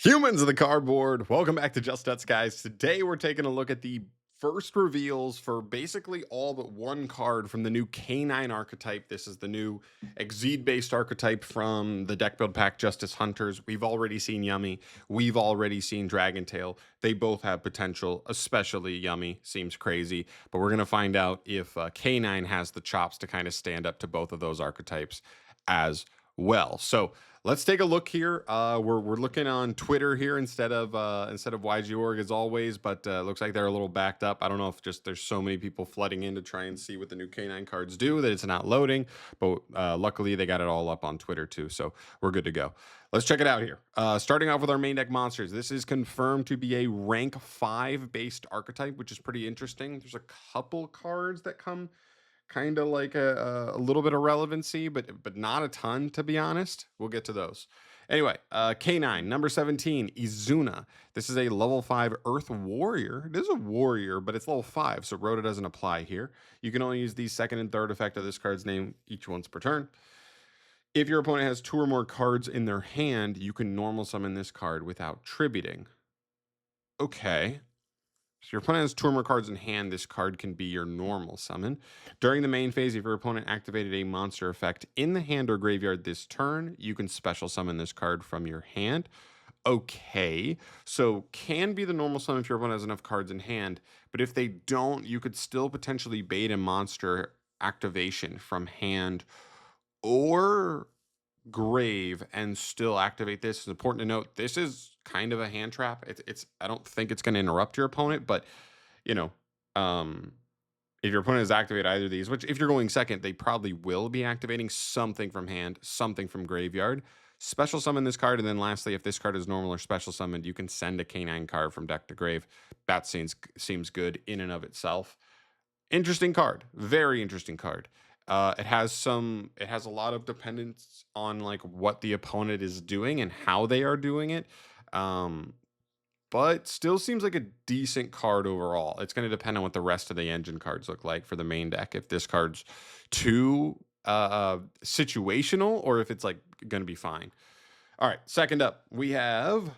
Humans of the cardboard. Welcome back to Just Nuts, guys. Today we're taking a look at the first reveals for basically all but one card from the new Canine archetype. This is the new Exceed based archetype from the deck build pack Justice Hunters. We've already seen Yummy. We've already seen Dragon Tail. They both have potential, especially Yummy. Seems crazy, but we're going to find out if Canine has the chops to kind of stand up to both of those archetypes as well. So let's take a look here. We're looking on Twitter here instead of YG.org as always, but looks like they're a little backed up. I don't know if just there's so many people flooding in to try and see what the new Canine cards do that it's not loading, but luckily they got it all up on Twitter too, so we're good to go. Let's check it out here. Starting off with our main deck monsters. This is confirmed to be a rank 5 based archetype, which is pretty interesting. There's a couple cards that come kind of like a little bit of relevancy, but not a ton, to be honest. We'll get to those. Anyway, K9, number 17, Izuna. This is a level 5 Earth Warrior. It is a warrior, but it's level 5, so Rhoda doesn't apply here. You can only use the second and third effect of this card's name each once per turn. If your opponent has 2 or more cards in their hand, you can normal summon this card without tributing. Okay. So your opponent has 2 or more cards in hand, this card can be your normal summon. During the main phase, if your opponent activated a monster effect in the hand or graveyard this turn, you can special summon this card from your hand. Okay, so can be the normal summon if your opponent has enough cards in hand, but if they don't, you could still potentially bait a monster activation from hand or grave and still activate this. It's important to note this is kind of a hand trap. It's I don't think it's going to interrupt your opponent, but you know, um if your opponent has activated either of these, which if you're going second, they probably will be activating something from hand, something from graveyard. Special summon this card, and then lastly, if this card is normal or special summoned, you can send a canine card from deck to grave. That seems good in and of itself. Interesting card, very interesting card. It has a lot of dependence on like what the opponent is doing and how they are doing it. Um, but still seems like a decent card overall. It's going to depend on what the rest of the engine cards look like for the main deck. If this card's too situational or if it's like going to be fine. All right, second up, we have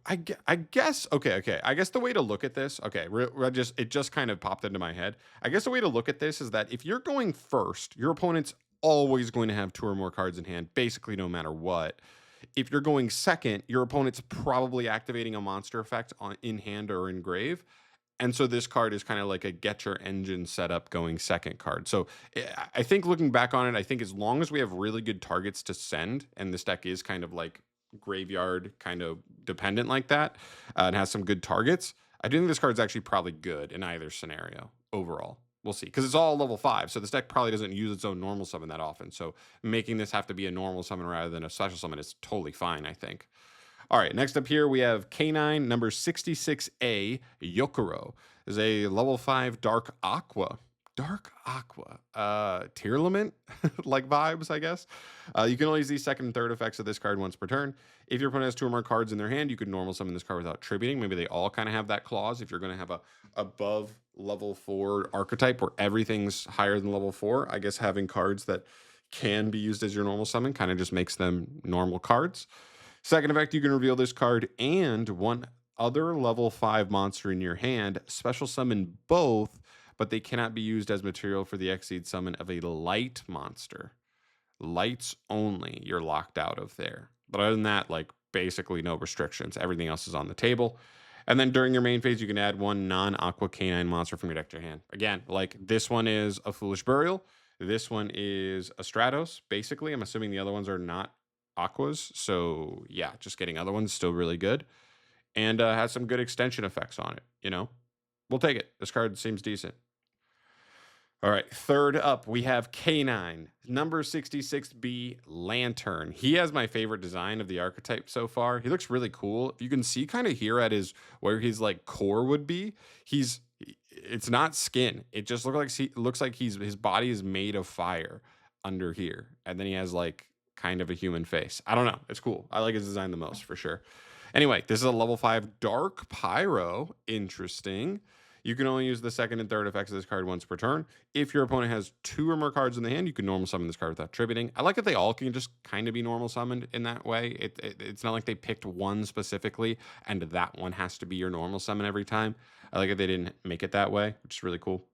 I guess okay. I guess the way to look at this, okay, it just kind of popped into my head. I guess the way to look at this is that if you're going first, your opponent's always going to have 2 or more cards in hand, basically no matter what. If you're going second, your opponent's probably activating a monster effect in hand or in grave. And so this card is kind of like a get your engine setup going second card. So I think looking back on it, I think as long as we have really good targets to send, and this deck is kind of like graveyard kind of dependent like that, and has some good targets, I do think this card's actually probably good in either scenario overall. We'll see, because it's all level 5, so this deck probably doesn't use its own normal summon that often. So making this have to be a normal summon rather than a special summon is totally fine, I think. All right, next up here we have K9 number 66A, Yokura. Is a level 5 Dark Aqua. Dark Aqua. Tearlament like vibes, I guess. You can only use these second and third effects of this card once per turn. If your opponent has 2 or more cards in their hand, you could normal summon this card without tributing. Maybe they all kind of have that clause. If you're going to have a above level 4 archetype where everything's higher than level 4, I guess having cards that can be used as your normal summon kind of just makes them normal cards. Second effect, you can reveal this card and one other level 5 monster in your hand, special summon both, but they cannot be used as material for the Exceed summon of a light monster. Lights only, you're locked out of there. But other than that, like basically no restrictions. Everything else is on the table. And then during your main phase, you can add one non-aqua canine monster from your deck to your hand. Again, like this one is a Foolish Burial. This one is a Stratos. Basically, I'm assuming the other ones are not aquas. So yeah, just getting other ones still really good. And has some good extension effects on it, you know? We'll take it. This card seems decent. All right, third up, we have K9, number 66B, Lantern. He has my favorite design of the archetype so far. He looks really cool. If you can see kind of here at his, where his like core would be, it's not skin. It just looks like his body is made of fire under here. And then he has like kind of a human face. I don't know. It's cool. I like his design the most for sure. Anyway, this is a level 5 Dark Pyro. Interesting. You can only use the second and third effects of this card once per turn. If your opponent has 2 or more cards in the hand, you can normal summon this card without tributing. I like that they all can just kind of be normal summoned in that way. It's not like they picked one specifically and that one has to be your normal summon every time. I like that they didn't make it that way, which is really cool.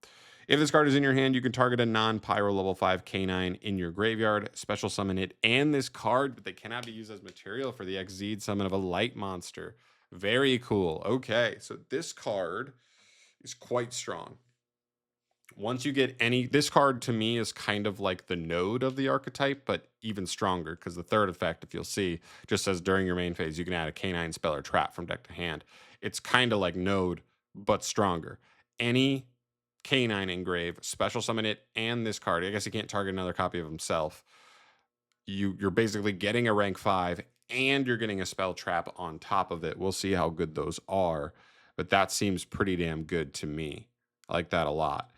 If this card is in your hand, you can target a non-pyro level 5 canine in your graveyard, special summon it and this card, but they cannot be used as material for the Exceed summon of a light monster. Very cool. Okay, so this card is quite strong. Once you get this card to me is kind of like the node of the archetype, but even stronger because the third effect, if you'll see, just says during your main phase, you can add a canine spell or trap from deck to hand. It's kind of like node, but stronger. Any canine engrave, special summon it, and this card. I guess he can't target another copy of himself. You're basically getting a rank 5 and you're getting a spell trap on top of it. We'll see how good those are, but that seems pretty damn good to me. I like that a lot.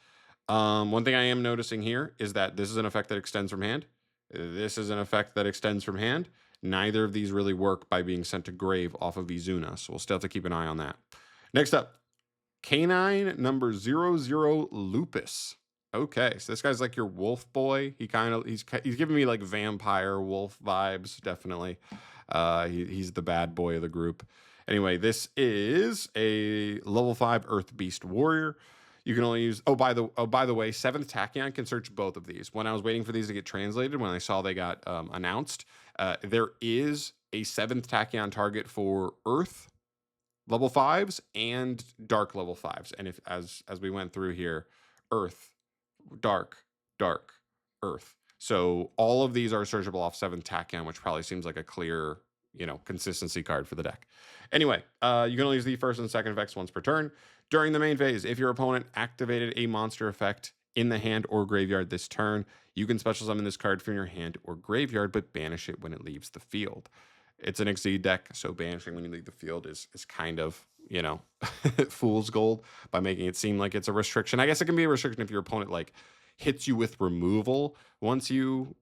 One thing I am noticing here is that this is an effect that extends from hand. This is an effect that extends from hand. Neither of these really work by being sent to grave off of Izuna, so we'll still have to keep an eye on that. Next up, Canine number 00 Lupus. Okay, so this guy's like your wolf boy. He's giving me like vampire wolf vibes, definitely. He's the bad boy of the group. Anyway, this is a level 5 Earth Beast Warrior. You can only use, by the way, 7th Tachyon can search both of these. When I was waiting for these to get translated, when I saw they got announced, there is a 7th Tachyon target for Earth level 5s and Dark level 5s. And if as we went through here, Earth, Dark, Earth. So all of these are searchable off 7th Tachyon, which probably seems like a clear, consistency card for the deck. Anyway, you can only use the first and second effects once per turn. During the main phase, if your opponent activated a monster effect in the hand or graveyard this turn, you can special summon this card from your hand or graveyard, but banish it when it leaves the field. It's an Exceed deck, so banishing when you leave the field is kind of, fool's gold by making it seem like it's a restriction. I guess it can be a restriction if your opponent hits you with removal once you,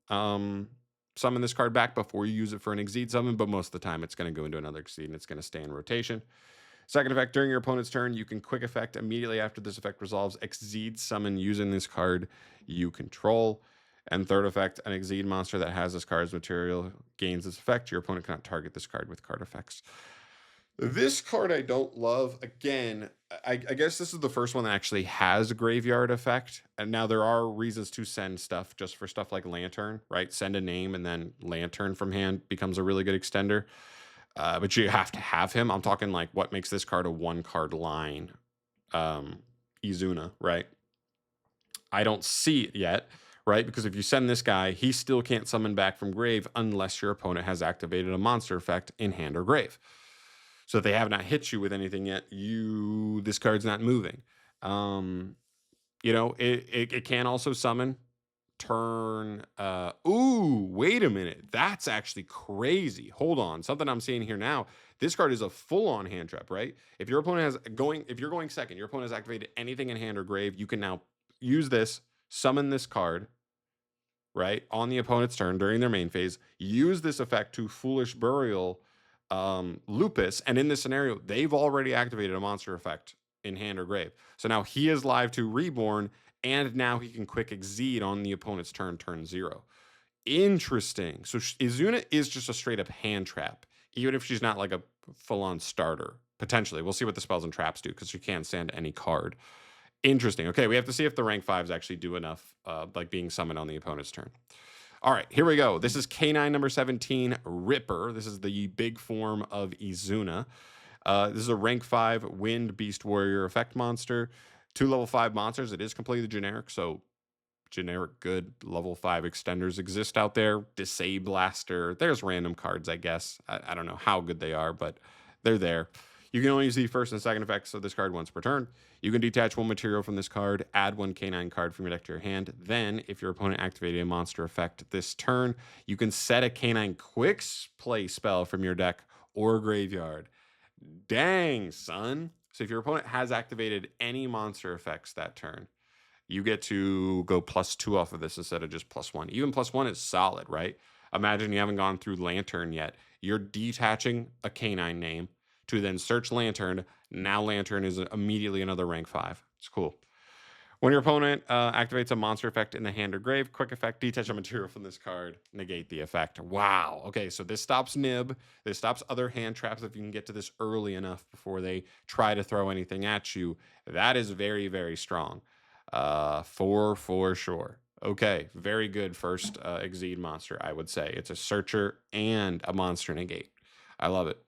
summon this card back before you use it for an Exceed summon, but most of the time it's going to go into another Exceed and it's going to stay in rotation. Second effect, during your opponent's turn, you can quick effect immediately after this effect resolves, Exceed summon using this card you control. And third effect, an Exceed monster that has this card's material gains this effect. Your opponent cannot target this card with card effects. This card I don't love. Again, I guess this is the first one that actually has a graveyard effect. And now there are reasons to send stuff just for stuff like Lantern, right? Send a name and then Lantern from hand becomes a really good extender. But you have to have him. I'm talking like what makes this card a 1-card line. Izuna, right? I don't see it yet, right? Because if you send this guy, he still can't summon back from grave unless your opponent has activated a monster effect in hand or grave. So if they have not hit you with anything yet, this card's not moving. It can also summon turn. Wait a minute. That's actually crazy. Hold on. Something I'm seeing here now. This card is a full-on hand trap, right? If you're going second, your opponent has activated anything in hand or grave, you can now use this, summon this card, right, on the opponent's turn during their main phase, use this effect to Foolish Burial Lupus, and in this scenario, they've already activated a monster effect in hand or grave. So now he is live to Reborn, and now he can quick Exceed on the opponent's turn 0. Interesting. So Izuna is just a straight up hand trap, even if she's not like a full-on starter. Potentially. We'll see what the spells and traps do, because she can't stand any card. Interesting. Okay, we have to see if the rank 5s actually do enough, like being summoned on the opponent's turn. All right, here we go. This is Canine number 17, Ripper. This is the big form of Izuna. This is a rank 5 Wind Beast Warrior effect monster. 2 level 5 monsters. It is completely generic, so generic good level 5 extenders exist out there. Disablaster. There's random cards, I guess. I don't know how good they are, but they're there. You can only use the first and second effects of this card once per turn. You can detach 1 material from this card, add 1 canine card from your deck to your hand. Then, if your opponent activated a monster effect this turn, you can set a canine quick play spell from your deck or graveyard. Dang, son. So if your opponent has activated any monster effects that turn, you get to go +2 off of this instead of just +1. Even +1 is solid, right? Imagine you haven't gone through Lantern yet. You're detaching a canine name to then search Lantern, Now Lantern is immediately another rank 5. It's cool. When your opponent activates a monster effect in the hand or grave, quick effect, detach a material from this card, negate the effect. Wow. Okay, so this stops Nib. This stops other hand traps if you can get to this early enough before they try to throw anything at you. That is very, very strong. For sure. Okay, very good first Exceed monster, I would say. It's a Searcher and a Monster Negate. I love it.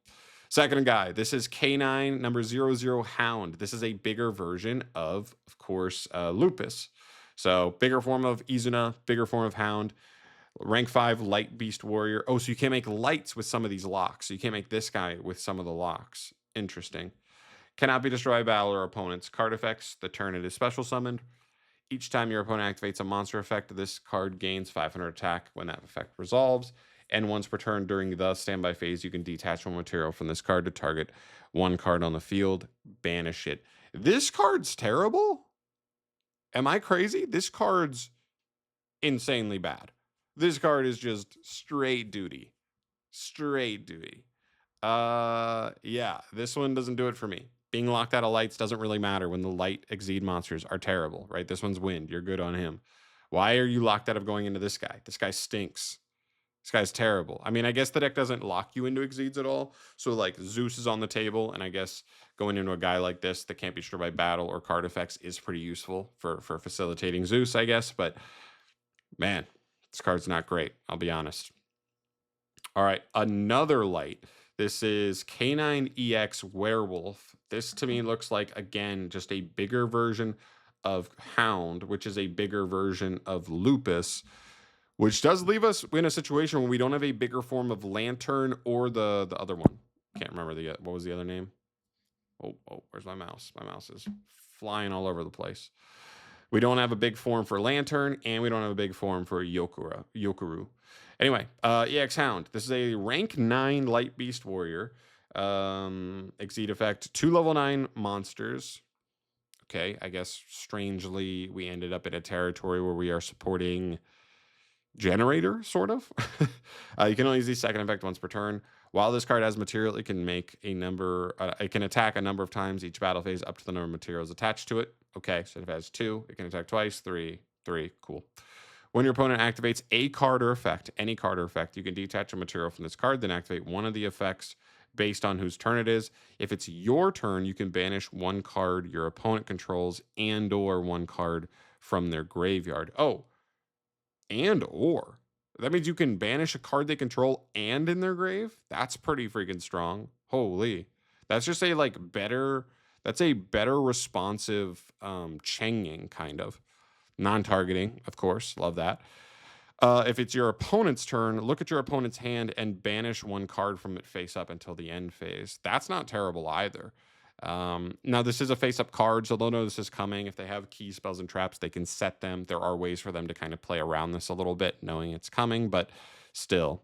Second guy, this is K9 number 00 Hound. This is a bigger version of course, Lupus. So bigger form of Izuna, bigger form of Hound. Rank 5 Light Beast Warrior. Oh, so you can't make lights with some of these locks. So you can't make this guy with some of the locks. Interesting. Cannot be destroyed by battle or opponents. Card effects, the turn it is special summoned. Each time your opponent activates a monster effect, this card gains 500 attack when that effect resolves. And once per turn during the standby phase, you can detach one material from this card to target one card on the field, banish it. This card's terrible? Am I crazy? This card's insanely bad. This card is just straight duty. Straight duty. Yeah, this one doesn't do it for me. Being locked out of lights doesn't really matter when the light Exceed monsters are terrible, right? This one's wind. You're good on him. Why are you locked out of going into this guy? This guy stinks. This guy's terrible. I mean, I guess the deck doesn't lock you into Exceeds at all. So, like, Zeus is on the table, and I guess going into a guy like this that can't be destroyed by battle or card effects is pretty useful for facilitating Zeus, I guess. But, man, this card's not great. I'll be honest. All right, another light. This is K9EX Werewolf. This to me looks like, again, just a bigger version of Hound, which is a bigger version of Lupus, which does leave us in a situation where we don't have a bigger form of Lantern or the other one. Can't remember what was the other name? Oh, where's my mouse? My mouse is flying all over the place. We don't have a big form for Lantern, and we don't have a big form for Yokuru. Anyway, EX Hound. This is a rank 9 Light Beast Warrior. Exceed effect. 2 level 9 monsters. Okay, I guess strangely we ended up in a territory where we are supporting Generator, sort of. You can only use the second effect once per turn. While this card has material, it can make a number. It can attack a number of times each battle phase up to the number of materials attached to it. Okay, so if it has 2, it can attack twice. 3, cool. When your opponent activates a card or effect, any card or effect, you can detach a material from this card, then activate one of the effects based on whose turn it is. If it's your turn, you can banish one card your opponent controls and/or one card from their graveyard. Oh. And/or. That means you can banish a card they control and in their grave? That's pretty freaking strong. Holy. That's just a better, that's a better responsive Chenging kind of. Non-targeting, of course. Love that. If it's your opponent's turn, look at your opponent's hand and banish one card from it face up until the end phase. That's not terrible either. Now this is a face-up card, so they'll know this is coming. If they have key spells and traps, they can set them. There are ways for them to kind of play around this a little bit, knowing it's coming, but still,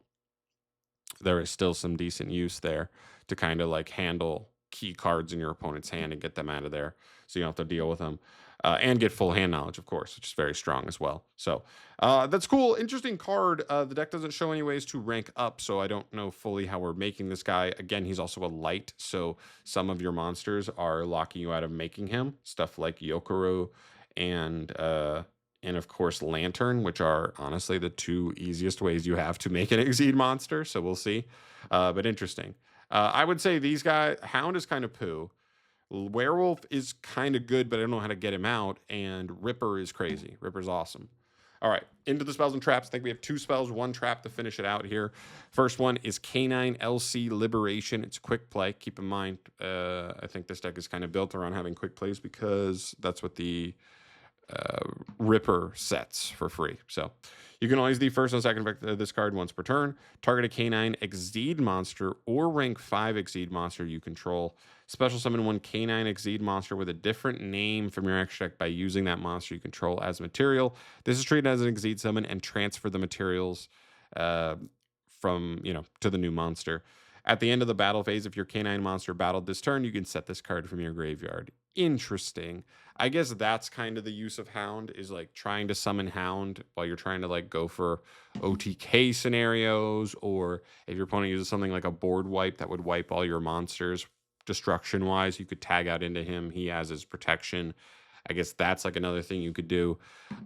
there is still some decent use there to kind of handle key cards in your opponent's hand and get them out of there, so you don't have to deal with them. And get full hand knowledge, of course, which is very strong as well. So that's cool. Interesting card. The deck doesn't show any ways to rank up, so I don't know fully how we're making this guy. Again, he's also a light, so some of your monsters are locking you out of making him. Stuff like Yokuru and of course Lantern, which are honestly the 2 easiest ways you have to make an Exceed monster. So we'll see. But interesting. I would say these guys, Hound is kind of poo. Werewolf is kind of good, but I don't know how to get him out. And Ripper is crazy. Ripper's awesome. All right, into the spells and traps. I think we have 2 spells, 1 trap to finish it out here. First one is K9 LC Liberation. It's quick play. Keep in mind, I think this deck is kind of built around having quick plays because that's what the Ripper sets for free. So you can always the first and second effect of this card once per turn. Target a K9 Exceed monster or rank 5 Exceed monster you control. Special summon 1 K9 Exceed monster with a different name from your extra deck by using that monster you control as material. This is treated as an Exceed summon and transfer the materials from to the new monster. At the end of the battle phase, if your K9 monster battled this turn, you can set this card from your graveyard. Interesting. I guess that's kind of the use of Hound, is trying to summon Hound while you're trying to go for OTK scenarios, or if your opponent uses something like a board wipe that would wipe all your monsters, destruction wise. You could tag out into him. He has his protection. I guess that's like another thing you could do.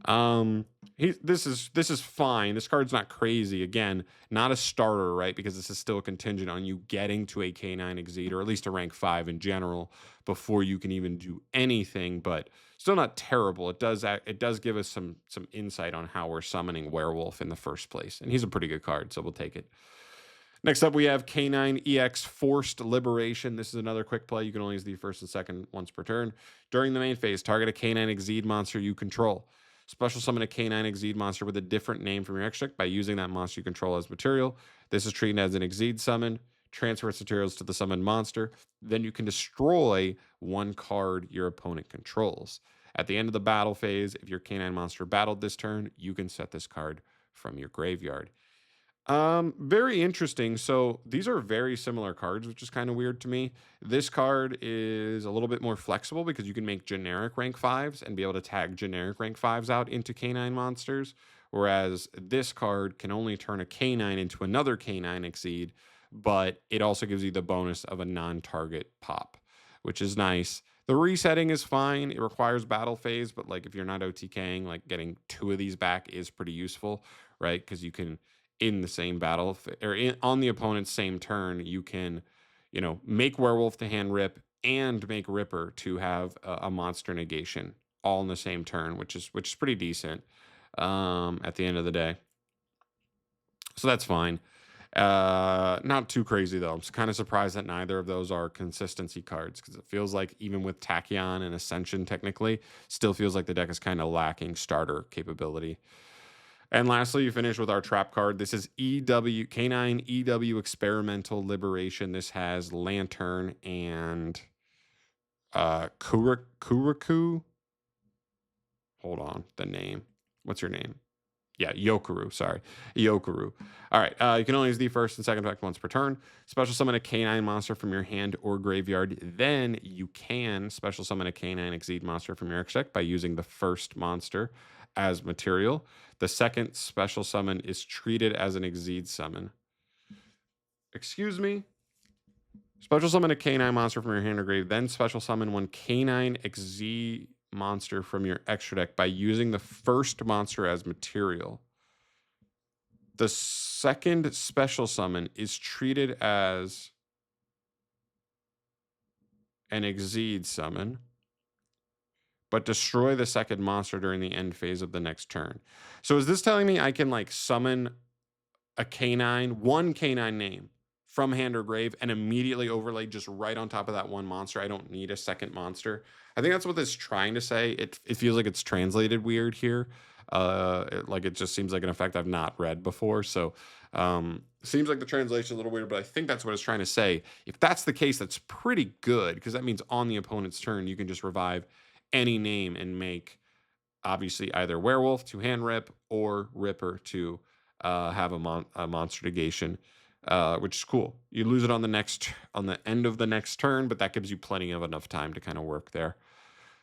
Um, this is fine. This card's not crazy. Again, not a starter, right? Because this is still contingent on you getting to a K9 Exceed or at least a rank 5 in general before you can even do anything. But still not terrible. It does give us some insight on how we're summoning Werewolf in the first place, and he's a pretty good card, so we'll take it. Next up, we have K9 EX Forced Liberation. This is another quick play. You can only use the first and second once per turn. During the main phase, target a K9 Exceed monster you control. Special summon a K9 Exceed monster with a different name from your extract by using that monster you control as material. This is treated as an Exceed summon. Transfer its materials to the summoned monster. Then you can destroy one card your opponent controls. At the end of the battle phase, if your K9 monster battled this turn, you can set this card from your graveyard. Very interesting. So these are very similar cards, which is kind of weird to me. This card is a little bit more flexible because you can make generic rank 5s and be able to tag generic rank 5s out into K9 monsters. Whereas this card can only turn a K9 into another K9 Exceed, but it also gives you the bonus of a non-target pop, which is nice. The resetting is fine. It requires battle phase, but like if you're not OTKing, like getting 2 of these back is pretty useful, right? Because you can in the same battle on the opponent's same turn, you can, make Werewolf to hand rip and make Ripper to have a monster negation all in the same turn, which is pretty decent at the end of the day. So that's fine. Not too crazy though. I'm kind of surprised that neither of those are consistency cards because it feels like even with Tachyon and Ascension, technically, still feels like the deck is kind of lacking starter capability. And lastly, you finish with our trap card. This is K9 EW Experimental Liberation. This has Lantern and Kuriku. Hold on, the name. What's your name? Yeah, Yokura. Sorry, Yokura. All right, you can only use the first and second effect once per turn. Special summon a K9 monster from your hand or graveyard. Then you can special summon a K9 Exceed monster from your extract by using the first monster as material. The second special summon is treated as an Exceed summon. Excuse me. Special summon a K9 monster from your hand or grave. Then special summon one K9 Exceed monster from your extra deck by using the first monster as material. The second special summon is treated as an Exceed summon, but destroy the second monster during the end phase of the next turn. So is this telling me I can like summon a K9, one K9 name from hand or grave and immediately overlay just right on top of that one monster? I don't need a second monster. I think that's what this is trying to say. It feels like it's translated weird here. It just seems like an effect I've not read before. So seems like the translation is a little weird, but I think that's what it's trying to say. If that's the case, that's pretty good because that means on the opponent's turn, you can just revive any name and make obviously either Werewolf to hand rip or Ripper to have a monster negation, which is cool. You lose it on the end of the next turn, but that gives you plenty of enough time to kind of work there.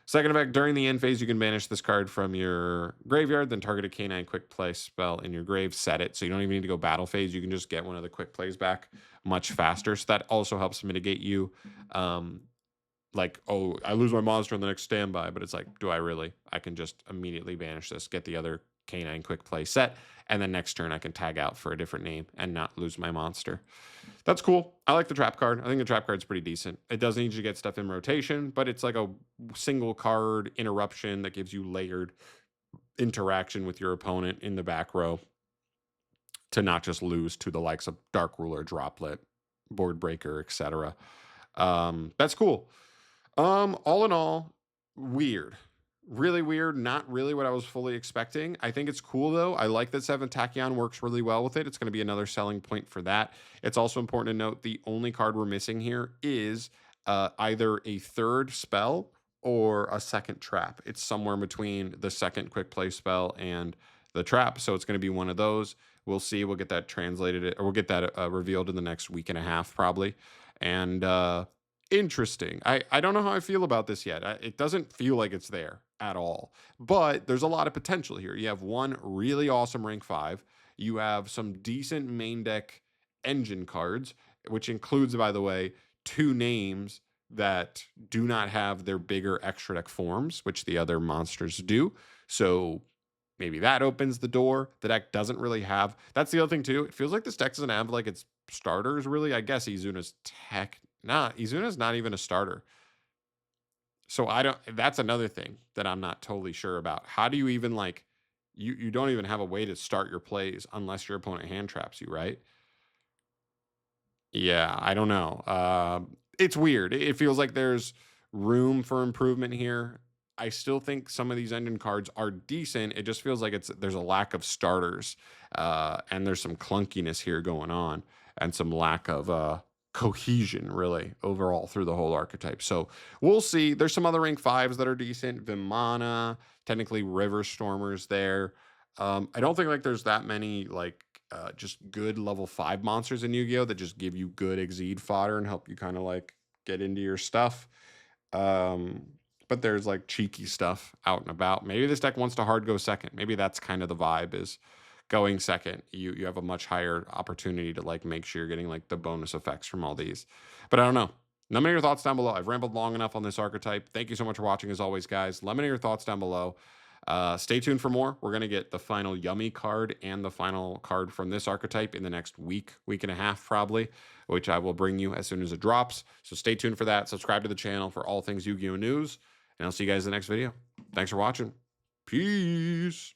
Second effect, during the end phase, you can banish this card from your graveyard, then target a K9 quick play spell in your grave, set it. So you don't even need to go battle phase. You can just get one of the quick plays back much faster. So that also helps mitigate you. I lose my monster on the next standby, but it's like, do I really? I can just immediately banish this, get the other K9 quick play set, and then next turn I can tag out for a different name and not lose my monster. That's cool. I like the trap card. I think the trap card's pretty decent. It does need you to get stuff in rotation, but it's like a single card interruption that gives you layered interaction with your opponent in the back row to not just lose to the likes of Dark Ruler, Droplet, Board Breaker, etc. That's cool. All in all, weird. Really weird. Not really what I was fully expecting. I think it's cool though. I like that 7 Tachyon works really well with it. It's going to be another selling point for that. It's also important to note the only card we're missing here is either a third spell or a second trap. It's somewhere between the second quick play spell and the trap. So it's going to be one of those. We'll see. We'll get that translated, or we'll get that revealed in the next week and a half probably. And interesting. I don't know how I feel about this yet. It doesn't feel like it's there at all, but there's a lot of potential here. You have one really awesome rank 5. You have some decent main deck engine cards, which includes, by the way, 2 names that do not have their bigger extra deck forms, which the other monsters do. So maybe that opens the door. The deck doesn't really have. That's the other thing too. It feels like this deck doesn't have like its starters really. I guess Izuna's not even a starter. So I don't. That's another thing that I'm not totally sure about. How do you even like? You don't even have a way to start your plays unless your opponent hand traps you, right? Yeah, I don't know. It's weird. It feels like there's room for improvement here. I still think some of these engine cards are decent. It just feels like there's a lack of starters, and there's some clunkiness here going on, and some lack of cohesion, really, overall through the whole archetype. So we'll see. There's some other rank fives that are decent. Vimana, technically River Stormers there. I don't think like there's that many like just good level 5 monsters in Yu-Gi-Oh that just give you good Exceed fodder and help you kind of like get into your stuff. Um, but there's like cheeky stuff out and about. Maybe this deck wants to hard go second. Maybe that's kind of the vibe, is going second. You have a much higher opportunity to like make sure you're getting like the bonus effects from all these. But I don't know. Let me know your thoughts down below. I've rambled long enough on this archetype. Thank you so much for watching as always, guys. Let me know your thoughts down below. Stay tuned for more. We're going to get the final Yummy card and the final card from this archetype in the next week and a half probably, which I will bring you as soon as it drops. So stay tuned for that. Subscribe to the channel for all things Yu-Gi-Oh news, and I'll see you guys in the next video. Thanks for watching. Peace.